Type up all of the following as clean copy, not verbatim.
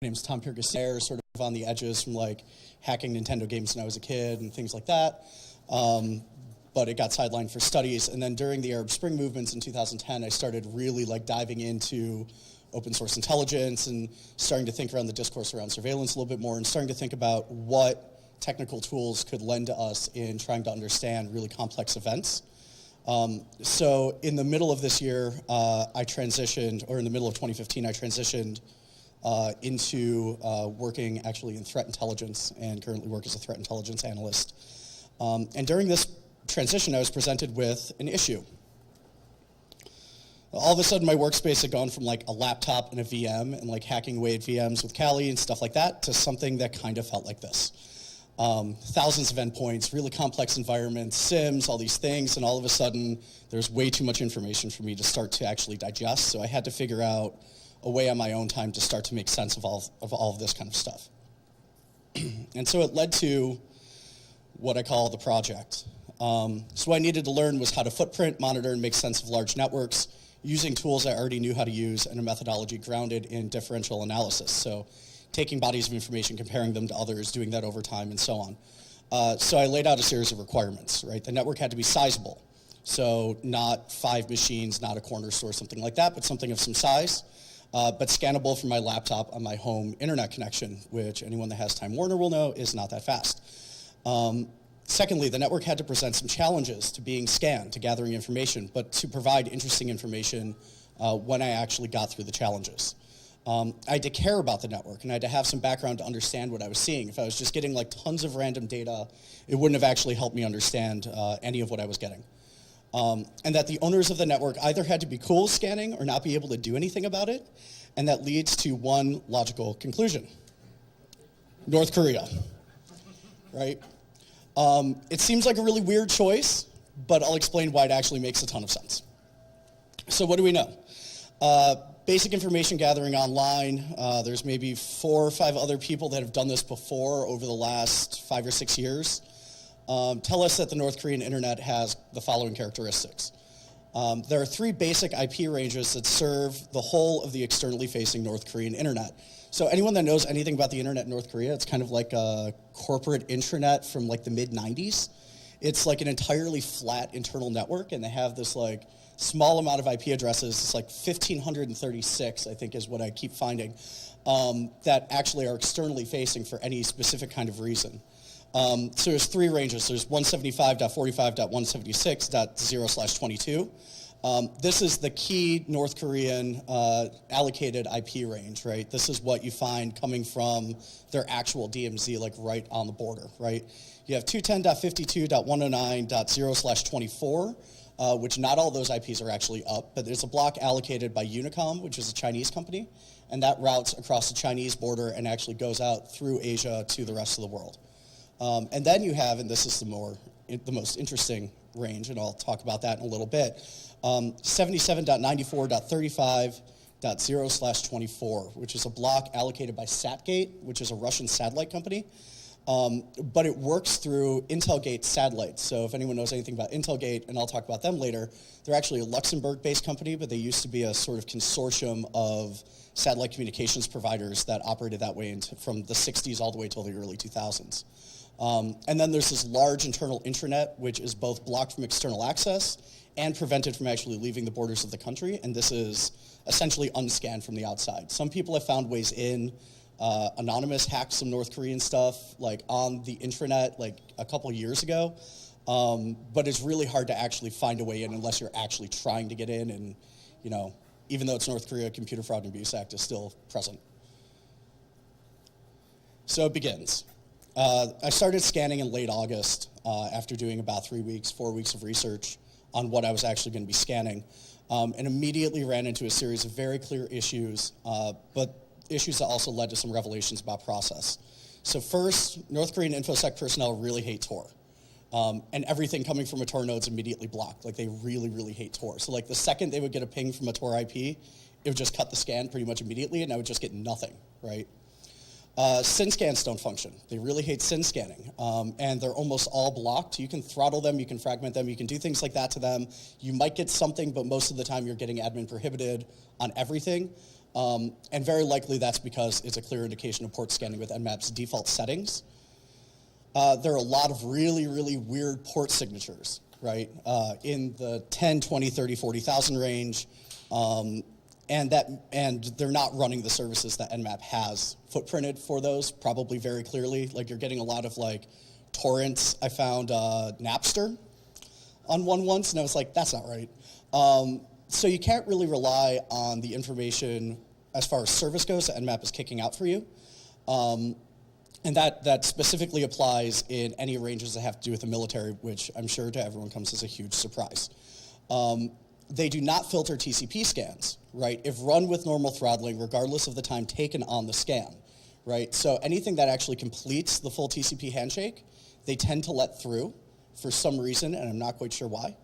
name's Tom Pieragastini, sort of on the edges from like hacking Nintendo games when I was a kid and things like that. But it got sidelined for studies. And then during the Arab Spring movements in 2010, I started really like diving into open source intelligence and starting to think around the discourse around surveillance a little bit more and starting to think about what technical tools could lend to us in trying to understand really complex events. So in the middle of this year, I transitioned, or in the middle of 2015, I transitioned into working actually in threat intelligence and currently work as a threat intelligence analyst. And during this transition, I was presented with an issue. All of a sudden, my workspace had gone from like a laptop and a VM and like hacking away at VMs with Kali and stuff like that to something that kind of felt like this. Thousands of endpoints, really complex environments, SIMs, all these things, and all of a sudden, there's way too much information for me to start to actually digest, so I had to figure out a way on my own time to start to make sense of all of this kind of stuff. And so it led to what I call the project. So what I needed to learn was how to footprint, monitor, and make sense of large networks using tools I already knew how to use and a methodology grounded in differential analysis. So taking bodies of information, comparing them to others, doing that over time, and so on. So I laid out a series of requirements, right? The network had to be sizable. So not 5 machines, not a corner store, something like that, but something of some size. But scannable from my laptop on my home internet connection, which anyone that has Time Warner will know is not that fast. Secondly, the network had to present some challenges to being scanned, to gathering information, but to provide interesting information when I actually got through the challenges. I had to care about the network, and I had to have some background to understand what I was seeing. If I was just getting like tons of random data, it wouldn't have actually helped me understand any of what I was getting. And that the owners of the network either had to be cool with scanning or not be able to do anything about it, and that leads to one logical conclusion. North Korea, right? It seems like a really weird choice, but I'll explain why it actually makes a ton of sense. So what do we know? Basic information gathering online. There's maybe 4 or 5 other people that have done this before over the last 5 or 6 years. Tell us that the North Korean internet has the following characteristics. There are 3 basic IP ranges that serve the whole of the externally facing North Korean internet. So anyone that knows anything about the internet in North Korea, it's kind of like a corporate intranet from like the mid-90s. It's like an entirely flat internal network, and they have this like small amount of IP addresses. It's like 1,536, I think is what I keep finding, that actually are externally facing for any specific kind of reason. So there's 3 ranges. There's 175.45.176.0/22. This is the key North Korean allocated IP range, right? This is what you find coming from their actual DMZ, like right on the border, right? You have 210.52.109.0/24, which not all those IPs are actually up, but there's a block allocated by Unicom, which is a Chinese company, and that routes across the Chinese border and actually goes out through Asia to the rest of the world. And then you have, and this is the most interesting range, and I'll talk about that in a little bit, 77.94.35.0/24, which is a block allocated by Satgate, which is a Russian satellite company. But it works through Intelsat satellites. So if anyone knows anything about Intelsat, and I'll talk about them later, they're actually a Luxembourg-based company, but they used to be a sort of consortium of satellite communications providers that operated that way from the 60s all the way till the early 2000s. And then there's this large internal intranet, which is both blocked from external access and prevented from actually leaving the borders of the country, and this is essentially unscanned from the outside. Some people have found ways in. Anonymous hacked some North Korean stuff like on the intranet like a couple years ago, but it's really hard to actually find a way in unless you're actually trying to get in, and you know, even though it's North Korea, Computer Fraud and Abuse Act is still present. So it begins. I started scanning in late August after doing about 4 weeks of research on what I was actually going to be scanning, and immediately ran into a series of very clear issues, but issues that also led to some revelations about process. So first, North Korean InfoSec personnel really hate Tor. And everything coming from a Tor node is immediately blocked. Like they really, really hate Tor. So like the second they would get a ping from a Tor IP, it would just cut the scan pretty much immediately, and I would just get nothing, right? SYN scans don't function. They really hate SYN scanning, and they're almost all blocked. You can throttle them, you can fragment them, you can do things like that to them. You might get something, but most of the time you're getting admin prohibited on everything. And very likely that's because it's a clear indication of port scanning with Nmap's default settings. There are a lot of really, really weird port signatures, right? In the 10, 20, 30, 40,000 range. And they're not running the services that Nmap has footprinted for those, probably very clearly. Like you're getting a lot of like torrents. I found Napster on one once, and I was like, that's not right. So you can't really rely on the information as far as service goes that Nmap is kicking out for you. And that specifically applies in any ranges that have to do with the military, which I'm sure to everyone comes as a huge surprise. They do not filter TCP scans, right? If run with normal throttling, regardless of the time taken on the scan, right? So anything that actually completes the full TCP handshake, they tend to let through for some reason, and I'm not quite sure why.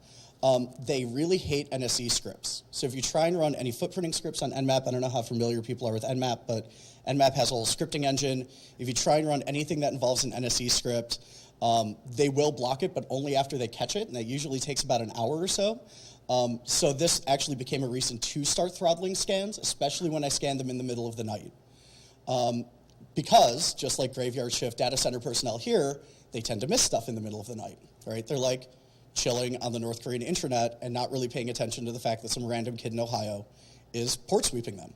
They really hate NSE scripts. So if you try and run any footprinting scripts on Nmap, I don't know how familiar people are with Nmap, but Nmap has a whole scripting engine. If you try and run anything that involves an NSE script, they will block it, but only after they catch it, and that usually takes about an hour or so. So this actually became a reason to start throttling scans, especially when I scanned them in the middle of the night. Because, just like graveyard shift data center personnel here, they tend to miss stuff in the middle of the night, right? They're like chilling on the North Korean intranet and not really paying attention to the fact that some random kid in Ohio is port sweeping them.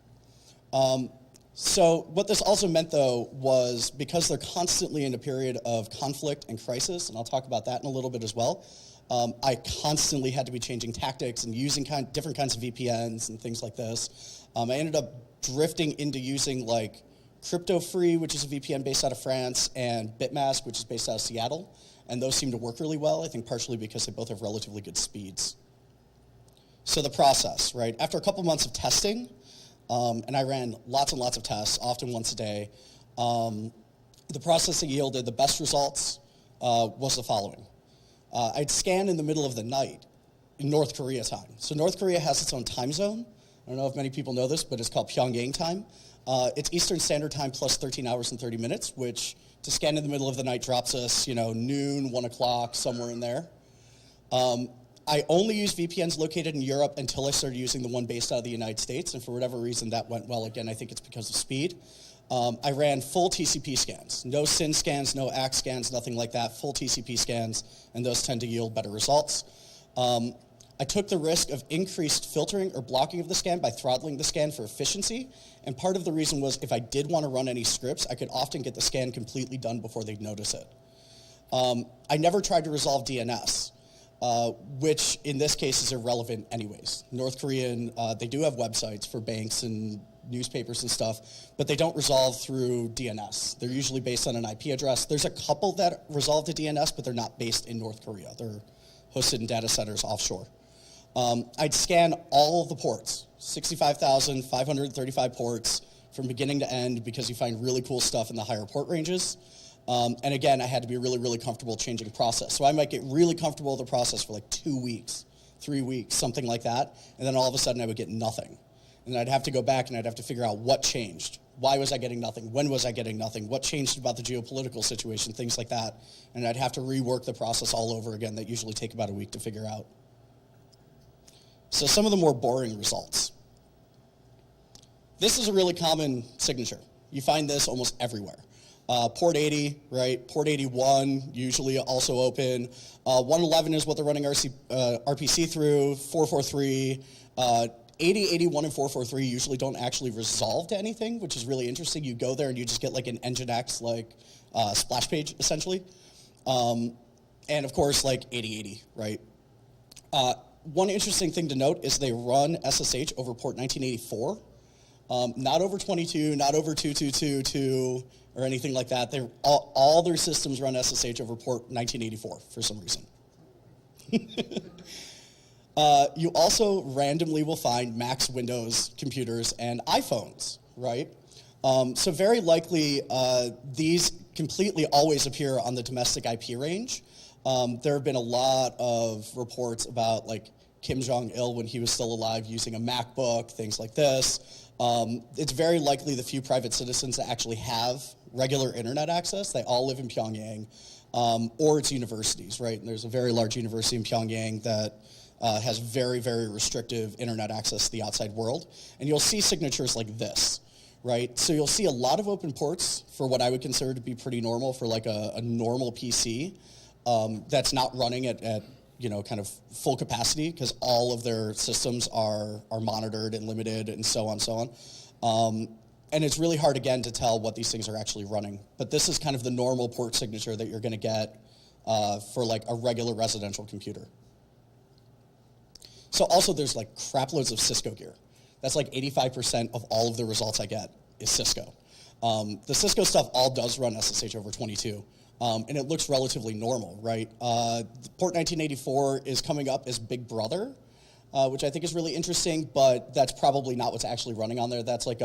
So what this also meant, though, was because they're constantly in a period of conflict and crisis, and I'll talk about that in a little bit as well, I constantly had to be changing tactics and using different kinds of VPNs and things like this. I ended up drifting into using like CryptoFree, which is a VPN based out of France, and Bitmask, which is based out of Seattle. And those seem to work really well, I think partially because they both have relatively good speeds. So the process, right? After a couple months of testing, and I ran lots and lots of tests, often once a day, the process that yielded the best results was the following. I'd scan in the middle of the night in North Korea time. So North Korea has its own time zone. I don't know if many people know this, but it's called Pyongyang time. It's Eastern Standard Time plus 13 hours and 30 minutes, which to scan in the middle of the night drops us, noon, 1 o'clock, somewhere in there. I only used VPNs located in Europe until I started using the one based out of the United States, and for whatever reason that went well. Again, I think it's because of speed. I ran full TCP scans. No SYN scans, no ACK scans, nothing like that. Full TCP scans, and those tend to yield better results. I took the risk of increased filtering or blocking of the scan by throttling the scan for efficiency, and part of the reason was if I did want to run any scripts, I could often get the scan completely done before they'd notice it. I never tried to resolve DNS, which in this case is irrelevant anyways. North Korean, they do have websites for banks and newspapers and stuff, but they don't resolve through DNS. They're usually based on an IP address. There's a couple that resolve to DNS, but they're not based in North Korea. They're hosted in data centers offshore. I'd scan all of the ports, 65,535 ports from beginning to end because you find really cool stuff in the higher port ranges. And again, I had to be really, really comfortable changing process. So I might get really comfortable with the process for like 2 weeks, 3 weeks, something like that, and then all of a sudden I would get nothing. And I'd have to go back and I'd have to figure out what changed. Why was I getting nothing? When was I getting nothing? What changed about the geopolitical situation? Things like that. And I'd have to rework the process all over again. That usually take about a week to figure out. So some of the more boring results. This is a really common signature. You find this almost everywhere. Port 80, right? Port 81, usually also open. 111 is what they're running RPC through. 443. 80, 81, and 443 usually don't actually resolve to anything, which is really interesting. You go there and you just get like an Nginx splash page, essentially. And of course, like 8080, right? One interesting thing to note is they run SSH over port 1984. Not over 22, not over 2222, or anything like that. All their systems run SSH over port 1984 for some reason. You also randomly will find Macs, Windows computers, and iPhones, right? So very likely, these completely always appear on the domestic IP range. There have been a lot of reports about like Kim Jong-il when he was still alive using a MacBook, things like this. It's very likely the few private citizens that actually have regular internet access, they all live in Pyongyang, or it's universities, right? And there's a very large university in Pyongyang that has very, very restrictive internet access to the outside world. And you'll see signatures like this, right? So you'll see a lot of open ports for what I would consider to be pretty normal for like a normal PC that's not running at kind of full capacity, because all of their systems are monitored and limited and so on and so on. And it's really hard, again, to tell what these things are actually running. But this is kind of the normal port signature that you're going to get for like a regular residential computer. So also there's like crap loads of Cisco gear. That's like 85% of all of the results I get is Cisco. The Cisco stuff all does run SSH over 22. And it looks relatively normal, right? Port 1984 is coming up as Big Brother, which I think is really interesting, but that's probably not what's actually running on there. That's like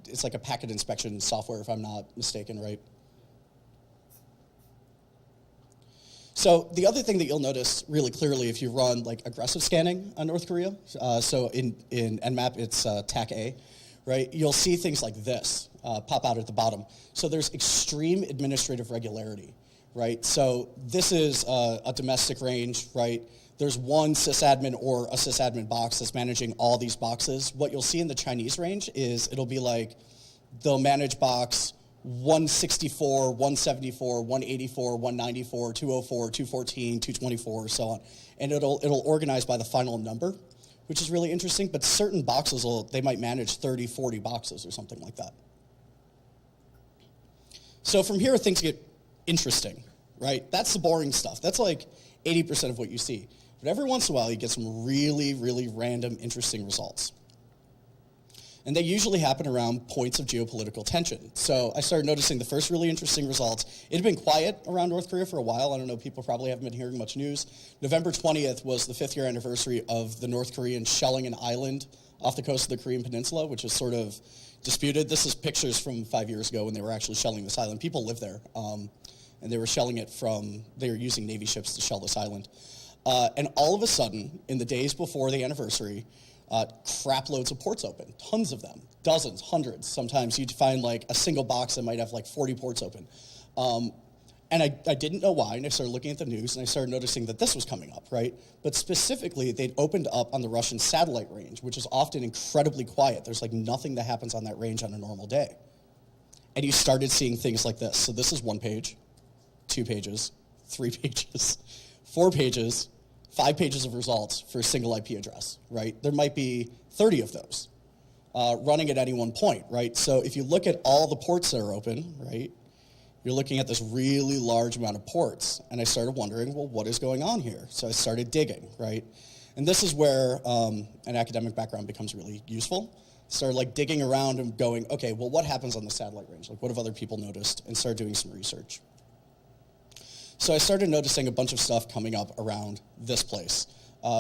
it's like a packet inspection software, if I'm not mistaken, right? So the other thing that you'll notice really clearly if you run like aggressive scanning on North Korea, so in Nmap it's TAC-A, right? You'll see things like this pop out at the bottom. So there's extreme administrative regularity, right? So this is a domestic range, right? There's one sysadmin or a sysadmin box that's managing all these boxes. What you'll see in the Chinese range is it'll be like they'll manage box 164, 174, 184, 194, 204, 214, 224, so on. And it'll organize by the final number, which is really interesting, but certain boxes, they might manage 30, 40 boxes or something like that. So from here, things get interesting, right? That's the boring stuff. That's like 80% of what you see. But every once in a while, you get some really, really random, interesting results. And they usually happen around points of geopolitical tension. So I started noticing the first really interesting results. It had been quiet around North Korea for a while. I don't know, people probably haven't been hearing much news. November 20th was the 5th year anniversary of the North Koreans shelling an island off the coast of the Korean Peninsula, which is sort of disputed. This is pictures from 5 years ago when they were actually shelling this island. People live there, and they were shelling it they were using Navy ships to shell this island. And all of a sudden, in the days before the anniversary, crap loads of ports open, tons of them, dozens, hundreds. Sometimes you'd find like a single box that might have like 40 ports open. And I didn't know why, and I started looking at the news, and I started noticing that this was coming up, right? But specifically, they'd opened up on the Russian satellite range, which is often incredibly quiet. There's like nothing that happens on that range on a normal day. And you started seeing things like this. So this is 1 page, 2 pages, 3 pages, 4 pages, 5 pages of results for a single IP address, right? There might be 30 of those running at any one point, right? So if you look at all the ports that are open, right, you're looking at this really large amount of ports. And I started wondering, well, what is going on here? So I started digging, right? And this is where an academic background becomes really useful. Started like digging around and going, okay, well, what happens on the satellite range? Like, what have other people noticed? And started doing some research. So I started noticing a bunch of stuff coming up around this place,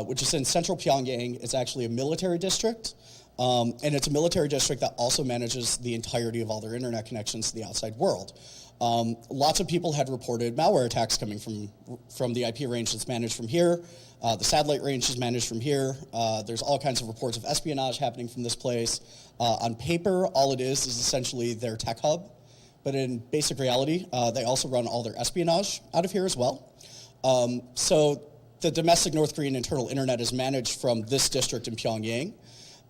which is in central Pyongyang. It's actually a military district, and it's a military district that also manages the entirety of all their internet connections to the outside world. Lots of people had reported malware attacks coming from the IP range that's managed from here. The satellite range is managed from here. There's all kinds of reports of espionage happening from this place. On paper, all it is essentially their tech hub. But in basic reality, they also run all their espionage out of here as well. So the domestic North Korean internal internet is managed from this district in Pyongyang.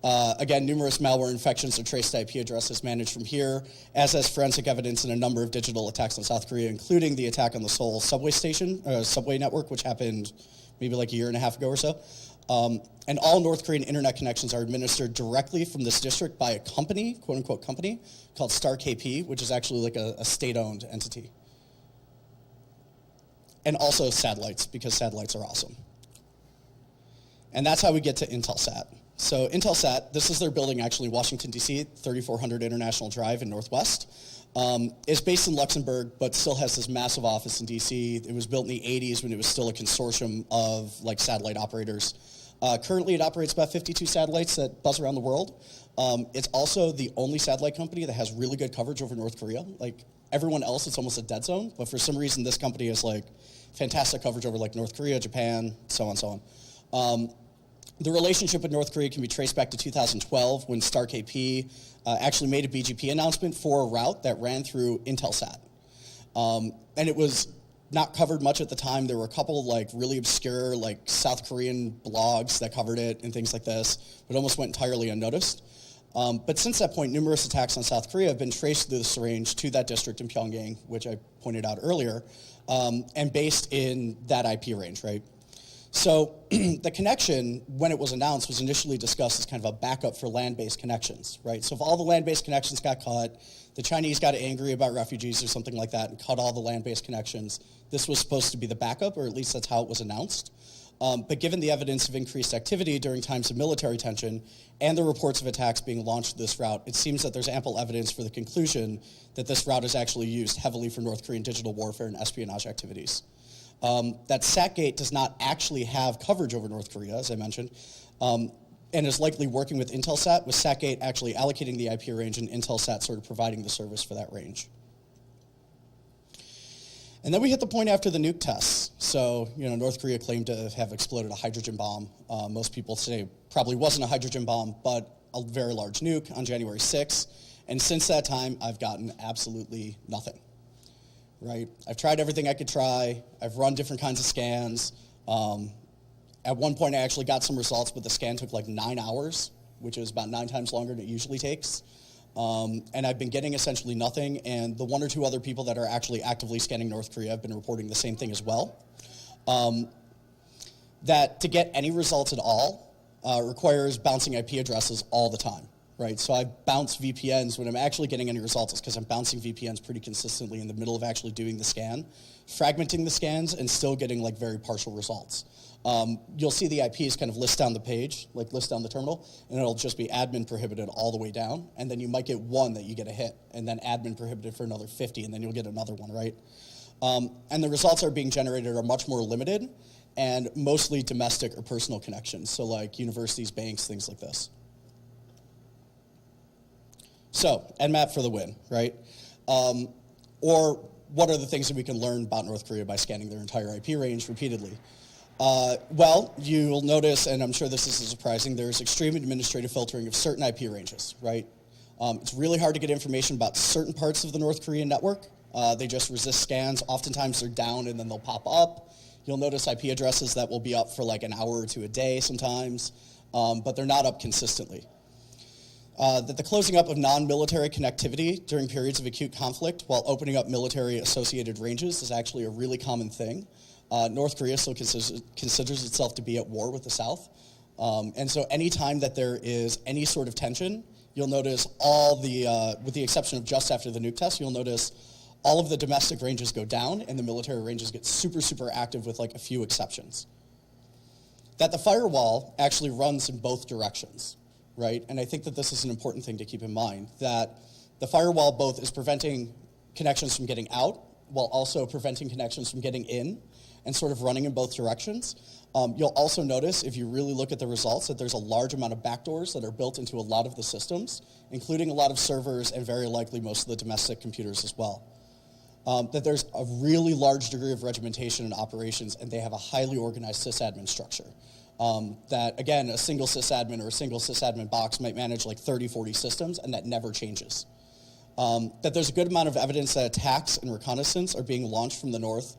Again, numerous malware infections are traced to IP addresses managed from here, as has forensic evidence in a number of digital attacks on South Korea, including the attack on the Seoul subway subway network, which happened maybe like a year and a half ago or so. And all North Korean internet connections are administered directly from this district by a company, quote unquote company, called Star KP, which is actually like a state-owned entity. And also satellites, because satellites are awesome. And that's how we get to Intelsat. So Intelsat, this is their building actually in Washington, D.C., 3400 International Drive in Northwest. It's based in Luxembourg, but still has this massive office in D.C. It was built in the 80s when it was still a consortium of like satellite operators. Currently, it operates about 52 satellites that buzz around the world. It's also the only satellite company that has really good coverage over North Korea. Like everyone else, it's almost a dead zone, but for some reason, this company has like fantastic coverage over like North Korea, Japan, so on and so on. The relationship with North Korea can be traced back to 2012 when Star KP actually made a BGP announcement for a route that ran through Intelsat. And it was not covered much at the time. There were a couple like really obscure like South Korean blogs that covered it and things like this, but almost went entirely unnoticed. But since that point, numerous attacks on South Korea have been traced through this range to that district in Pyongyang, which I pointed out earlier, and based in that IP range, right? So the connection, when it was announced, was initially discussed as kind of a backup for land-based connections, right? So if all the land-based connections got cut, the Chinese got angry about refugees or something like that and cut all the land-based connections, this was supposed to be the backup, or at least that's how it was announced. But given the evidence of increased activity during times of military tension and the reports of attacks being launched this route, it seems that there's ample evidence for the conclusion that this route is actually used heavily for North Korean digital warfare and espionage activities. That SatGate does not actually have coverage over North Korea, as I mentioned, and is likely working with Intelsat, with SatGate actually allocating the IP range and Intelsat sort of providing the service for that range. And then we hit the point after the nuke tests. So, North Korea claimed to have exploded a hydrogen bomb. Most people say it probably wasn't a hydrogen bomb, but a very large nuke on January 6th. And since that time, I've gotten absolutely nothing, right? I've tried everything I could try. I've run different kinds of scans. At one point, I actually got some results, but the scan took like 9 hours, which is about 9 times longer than it usually takes. And I've been getting essentially nothing, and the 1 or 2 other people that are actually actively scanning North Korea have been reporting the same thing as well. That to get any results at all requires bouncing IP addresses all the time, right? So I bounce VPNs when I'm actually getting any results. It's because I'm bouncing VPNs pretty consistently in the middle of actually doing the scan, fragmenting the scans, and still getting like very partial results. You'll see the IPs kind of list down the page, like list down the terminal, and it'll just be admin prohibited all the way down, and then you might get 1 that you get a hit, and then admin prohibited for another 50, and then you'll get another one, right? And the results that are being generated are much more limited and mostly domestic or personal connections, so like universities, banks, things like this. So, Nmap for the win, right? Or what are the things that we can learn about North Korea by scanning their entire IP range repeatedly? Well, you'll notice, and I'm sure this isn't surprising, there's extreme administrative filtering of certain IP ranges, right? It's really hard to get information about certain parts of the North Korean network. They just resist scans. Oftentimes they're down and then they'll pop up. You'll notice IP addresses that will be up for like an hour or 2 a day sometimes, but they're not up consistently. That the closing up of non-military connectivity during periods of acute conflict while opening up military-associated ranges is actually a really common thing. North Korea still considers itself to be at war with the South. And so anytime that there is any sort of tension, you'll notice all the, with the exception of just after the nuke test, you'll notice all of the domestic ranges go down and the military ranges get super, super active with like a few exceptions. That the firewall actually runs in both directions, right? And I think that this is an important thing to keep in mind, that the firewall both is preventing connections from getting out while also preventing connections from getting in and sort of running in both directions. You'll also notice, if you really look at the results, that there's a large amount of backdoors that are built into a lot of the systems, including a lot of servers and very likely most of the domestic computers as well. That there's a really large degree of regimentation in operations, and they have a highly organized sysadmin structure. That, again, a single sysadmin or a single sysadmin box might manage like 30, 40 systems, and that never changes. That there's a good amount of evidence that attacks and reconnaissance are being launched from the north,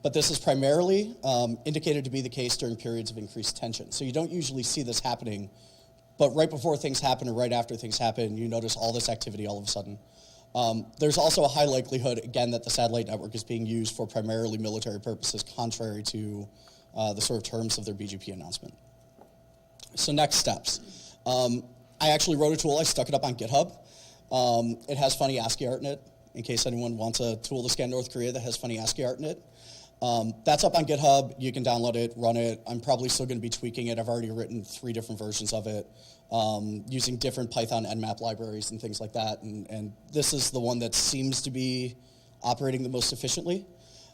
but this is primarily indicated to be the case during periods of increased tension. So you don't usually see this happening, but right before things happen or right after things happen, you notice all this activity all of a sudden. There's also a high likelihood, again, that the satellite network is being used for primarily military purposes, contrary to the sort of terms of their BGP announcement. So next steps. I actually wrote a tool. I stuck it up on GitHub. It has funny ASCII art in it, in case anyone wants a tool to scan North Korea that has funny ASCII art in it. That's up on GitHub. You can download it, run it. I'm probably still going to be tweaking it. I've already written 3 different versions of it using different Python Nmap libraries and things like that. And this is the one that seems to be operating the most efficiently.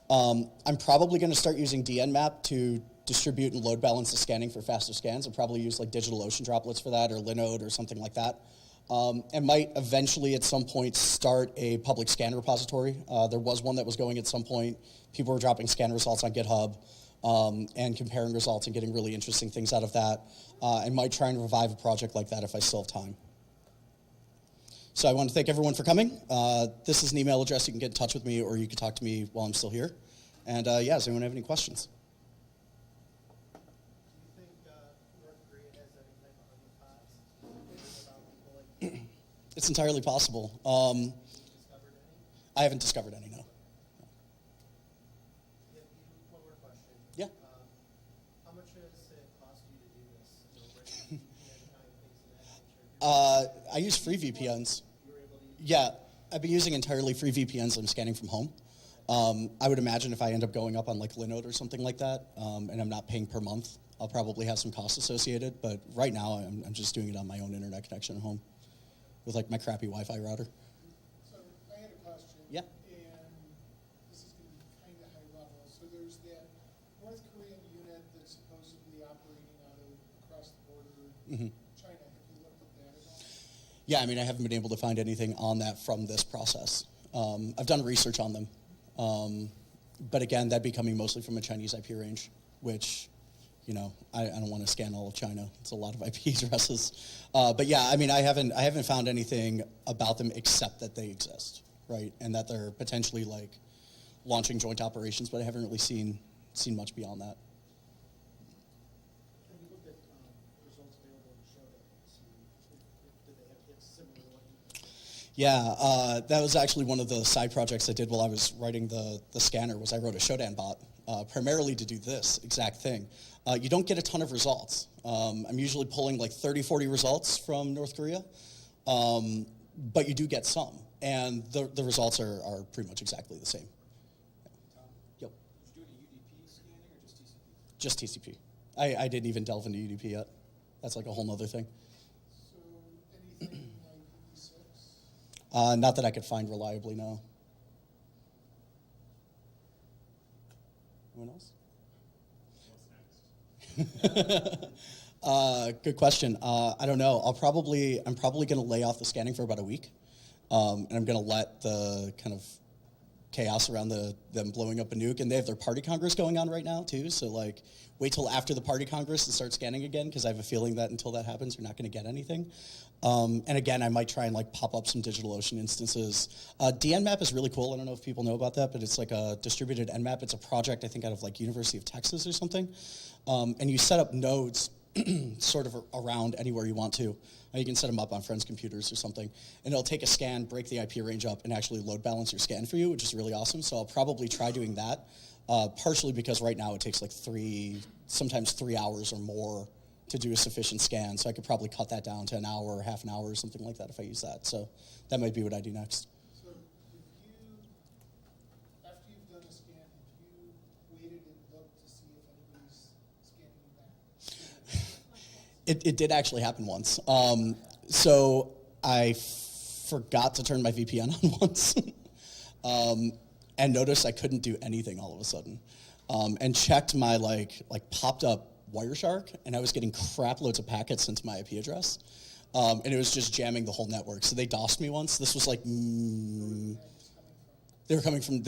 I'm probably going to start using DNMap to distribute and load balance the scanning for faster scans. I'll probably use like DigitalOcean droplets for that or Linode or something like that. And might eventually at some point start a public scan repository. There was one that was going at some point. People were dropping scan results on GitHub and comparing results and getting really interesting things out of that. I might try and revive a project like that if I still have time. So I want to thank everyone for coming. This is an email address. You can get in touch with me or you can talk to me while I'm still here. And yeah, does anyone have any questions? Do you think North Korea has any type of honeypots about people like It's entirely possible. have you discovered any? I haven't discovered any, no. Yeah, one more question. Yeah. How much has it cost you to do this? Time, things of that nature. I use free VPNs. You were able to use Yeah, I've been using entirely free VPNs. I'm scanning from home. I would imagine if I end up going up on like Linode or something like that, and I'm not paying per month, I'll probably have some costs associated. But right now, I'm just doing it on my own internet connection at home with like my crappy Wi-Fi router. So I had a question. Yeah. And this is going to be kind of high level. So there's that North Korean unit that's supposedly operating out of across the border in China. Have you looked at that at all? Yeah, I mean, I haven't been able to find anything on that from this process. I've done research on them. But again, that'd be coming mostly from a Chinese IP range, which, you know, I don't want to scan all of China. It's a lot of IP addresses. But yeah, I mean, I haven't found anything about them except that they exist, right? And that they're potentially like launching joint operations, but I haven't really seen much beyond that. Have you looked at results available in Showdown to see did they have hits similar to what you? Yeah, that was actually one of the side projects I did while I was writing the scanner. Was I wrote a Showdown bot primarily to do this exact thing. You don't get a ton of results. I'm usually pulling like 30, 40 results from North Korea, but you do get some, and the results are pretty much exactly the same. Yep. Did you do any UDP scanning or just TCP? Just TCP. I didn't even delve into UDP yet. That's like a whole nother thing. So anything like EV6? Not that I could find reliably, no. Anyone else? Good question. I don't know. I'm probably going to lay off the scanning for about a week, and I'm going to let the kind of chaos around them blowing up a nuke, and they have their party congress going on right now too. So like, wait till after the party congress and start scanning again, because I have a feeling that until that happens, you're not going to get anything. And again, I might try and like pop up some DigitalOcean instances. DNMap is really cool. I don't know if people know about that, but it's like a distributed Nmap. It's a project I think out of like University of Texas or something. And you set up nodes sort of around anywhere you want to. You can set them up on friends' computers or something, and it'll take a scan, break the IP range up, and actually load balance your scan for you, which is really awesome. So I'll probably try doing that, partially because right now it takes like sometimes 3 hours or more to do a sufficient scan. So I could probably cut that down to an hour or half an hour or something like that if I use that. So that might be what I do next. So after you've done a scan, have you waited and looked to see if anybody's scanning back? It did actually happen once. So I forgot to turn my VPN on once, and noticed I couldn't do anything all of a sudden, and checked my like popped up Wireshark, and I was getting crap loads of packets into my IP address, and it was just jamming the whole network. So they DOSed me once. This was like they were coming from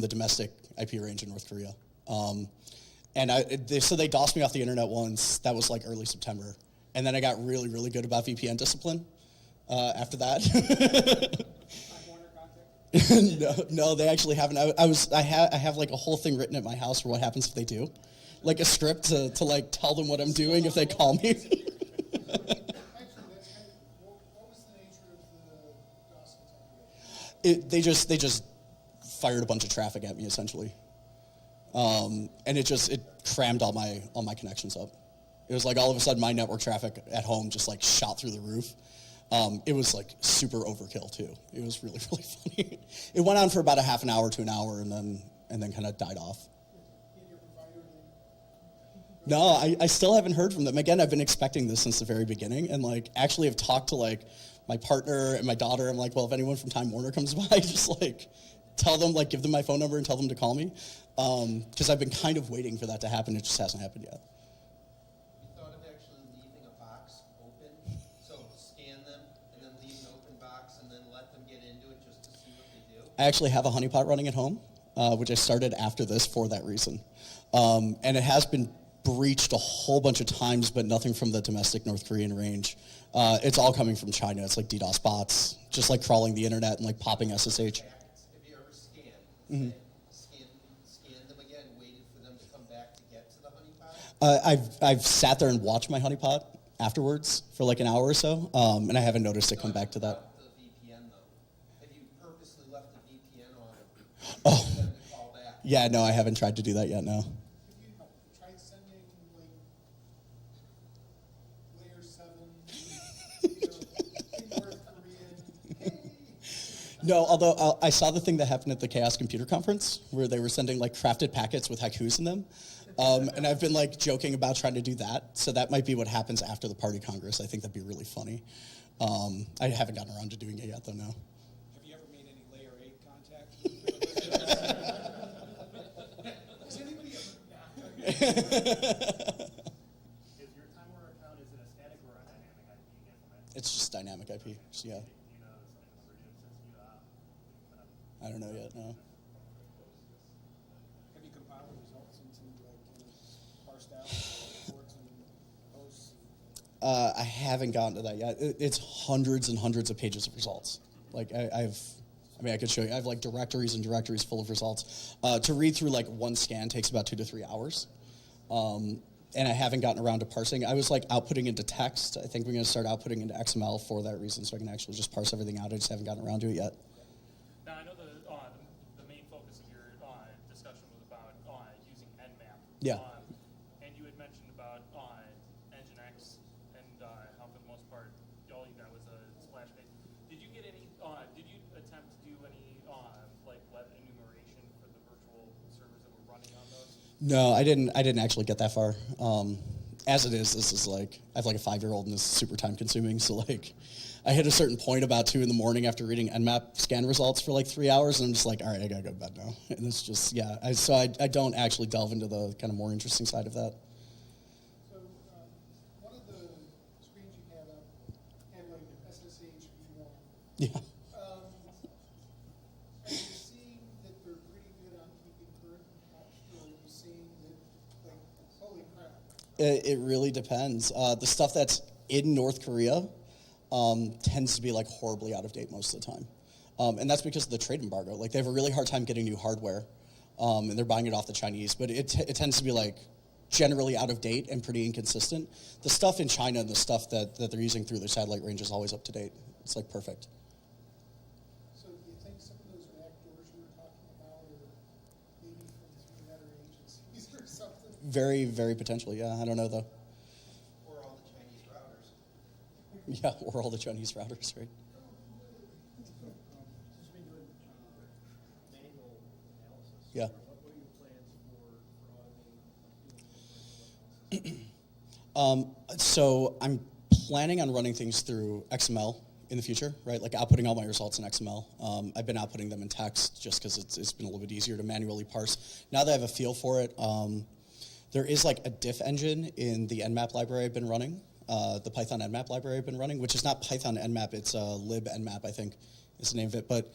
the domestic IP range in North Korea. So they DOSed me off the internet once. That was like early September. And then I got really, really good about VPN discipline after that. No, they actually haven't. I have like a whole thing written at my house for what happens if they do. Like a script to like tell them what I'm doing if they call me. Actually, that's kind of, what was the nature of the DOS attack? They just fired a bunch of traffic at me essentially. And it crammed all my connections up. It was like all of a sudden my network traffic at home just like shot through the roof. It was like super overkill too. It was really, really funny. It went on for about a half an hour to an hour and then kind of died off. Did your provider No, I still haven't heard from them. Again, I've been expecting this since the very beginning, and like actually have talked to like my partner and my daughter. I'm like, well, if anyone from Time Warner comes by, just like tell them, like give them my phone number and tell them to call me, because I've been kind of waiting for that to happen. It just hasn't happened yet. You thought of actually leaving a box open, so scan them and then leave an open box and then let them get into it just to see what they do? I actually have a honeypot running at home, which I started after this for that reason, and it has been breached a whole bunch of times, but nothing from the domestic North Korean range. It's all coming from China. It's like DDoS bots, just like crawling the internet and like popping SSH. If you ever scan, scan them I've sat there and watched my honeypot afterwards for like an hour or so, and I haven't noticed it come back to that. The VPN though. Have you purposely left the VPN on Oh. for them to call back? Yeah, no, I haven't tried to do that yet, no. Have you tried sending like layer 7, in North Korean? Hey. No, although I saw the thing that happened at the Chaos Computer Conference where they were sending like crafted packets with haikus in them. And I've been like joking about trying to do that. So that might be what happens after the party congress. I think that'd be really funny. I haven't gotten around to doing it yet though, no. Have you ever made any layer 8 contact? Has anybody ever not? Is your Time Warner account, is it a static or a dynamic IP you get from it? It's just dynamic IP, so yeah. Do you know the number since you put up? I don't know yet, no. Have you compiled the results into like parsed out reports and posts? I haven't gotten to that yet. It's hundreds and hundreds of pages of results. Like I could show you. I have like directories and directories full of results. To read through like one scan takes about 2 to 3 hours. And I haven't gotten around to parsing. I was like outputting into text. I think we're going to start outputting into XML for that reason, so I can actually just parse everything out. I just haven't gotten around to it yet. Now, I know the main focus of your discussion was about using Nmap. Yeah. And you had mentioned about Nginx and how for the most part all you got was a splash page. Did you get any? Did you attempt to do any like web enumeration for the virtual servers that were running on those? No, I didn't actually get that far. As it is, this is like, I have like a 5-year-old and this is super time consuming. So like, I hit a certain point about 2 a.m. after reading Nmap scan results for like 3 hours, and I'm just like, all right, I gotta go to bed now. And it's just, yeah, I don't actually delve into the kind of more interesting side of that. So one of the screens you had up had like SSH v1. Yeah. Are you seeing that they're pretty good on keeping current and patched, or are you seeing that, like, holy crap? It really depends. The stuff that's in North Korea tends to be like horribly out of date most of the time. And that's because of the trade embargo. Like they have a really hard time getting new hardware, and they're buying it off the Chinese. But it tends to be like generally out of date and pretty inconsistent. The stuff in China and the stuff that they're using through their satellite range is always up to date. It's like perfect. So do you think some of those reactors you were talking about are maybe from 3 other agencies or something? Very, very potentially, yeah. I don't know though. Or all the Chinese routers? Yeah, or all the Chinese routers, right? Since you've been doing manual analysis, Yeah. what are your plans for automating So I'm planning on running things through XML in the future, right? Like outputting all my results in XML. I've been outputting them in text just because it's been a little bit easier to manually parse. Now that I have a feel for it, there is like a diff engine in the Nmap library I've been running, the Python Nmap library I've been running, which is not Python Nmap, it's lib Nmap, I think is the name of it. But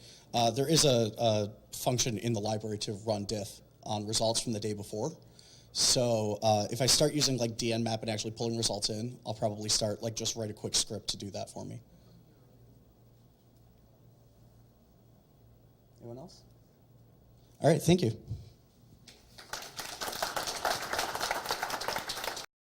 there is a function in the library to run diff on results from the day before. So if I start using like dnmap and actually pulling results in, I'll probably start like just write a quick script to do that for me. Anyone else? All right, thank you.